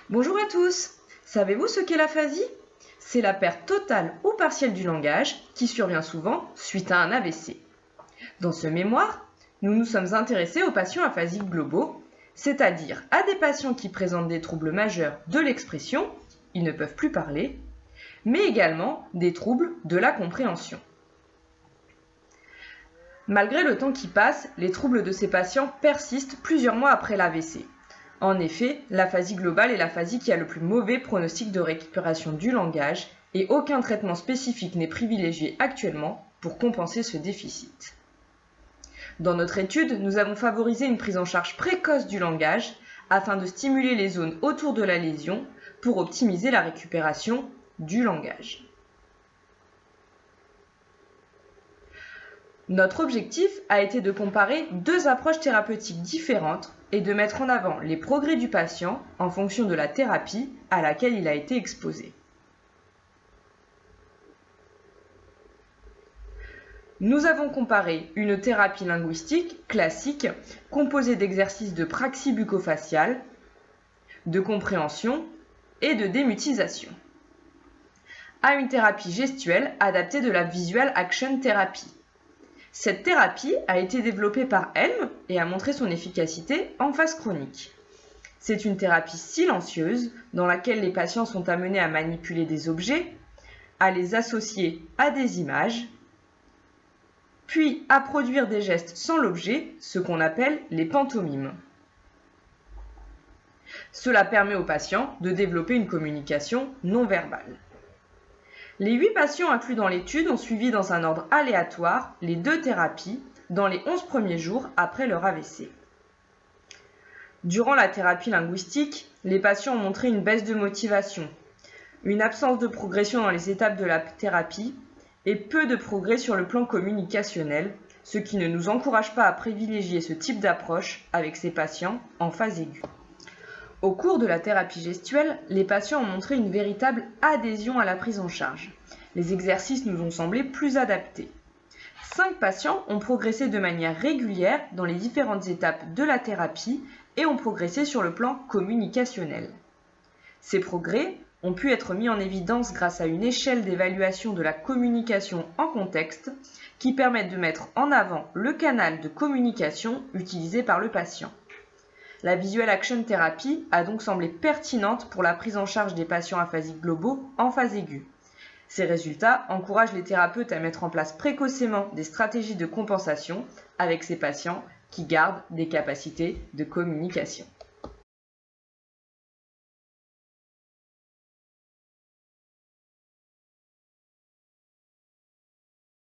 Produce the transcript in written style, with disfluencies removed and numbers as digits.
Bonjour à tous! Savez-vous ce qu'est l'aphasie? C'est la perte totale ou partielle du langage qui survient souvent suite à un AVC. Dans ce mémoire, nous nous sommes intéressés aux patients aphasiques globaux, c'est-à-dire à des patients qui présentent des troubles majeurs de l'expression, ils ne peuvent plus parler, mais également des troubles de la compréhension. Malgré le temps qui passe, les troubles de ces patients persistent plusieurs mois après l'AVC. En effet, l'aphasie globale est l'aphasie qui a le plus mauvais pronostic de récupération du langage et aucun traitement spécifique n'est privilégié actuellement pour compenser ce déficit. Dans notre étude, nous avons favorisé une prise en charge précoce du langage afin de stimuler les zones autour de la lésion pour optimiser la récupération du langage. Notre objectif a été de comparer deux approches thérapeutiques différentes et de mettre en avant les progrès du patient en fonction de la thérapie à laquelle il a été exposé. Nous avons comparé une thérapie linguistique classique composée d'exercices de praxie bucco-faciale, de compréhension et de démutisation, à une thérapie gestuelle adaptée de la Visual Action Therapy. Cette thérapie a été développée par Helm et a montré son efficacité en phase chronique. C'est une thérapie silencieuse dans laquelle les patients sont amenés à manipuler des objets, à les associer à des images, puis à produire des gestes sans l'objet, ce qu'on appelle les pantomimes. Cela permet aux patients de développer une communication non verbale. Les 8 patients inclus dans l'étude ont suivi dans un ordre aléatoire les deux thérapies dans les 11 premiers jours après leur AVC. Durant la thérapie linguistique, les patients ont montré une baisse de motivation, une absence de progression dans les étapes de la thérapie et peu de progrès sur le plan communicationnel, ce qui ne nous encourage pas à privilégier ce type d'approche avec ces patients en phase aiguë. Au cours de la thérapie gestuelle, les patients ont montré une véritable adhésion à la prise en charge. Les exercices nous ont semblé plus adaptés. 5 patients ont progressé de manière régulière dans les différentes étapes de la thérapie et ont progressé sur le plan communicationnel. Ces progrès ont pu être mis en évidence grâce à une échelle d'évaluation de la communication en contexte qui permet de mettre en avant le canal de communication utilisé par le patient. La Visual Action Therapy a donc semblé pertinente pour la prise en charge des patients aphasiques globaux en phase aiguë. Ces résultats encouragent les thérapeutes à mettre en place précocement des stratégies de compensation avec ces patients qui gardent des capacités de communication.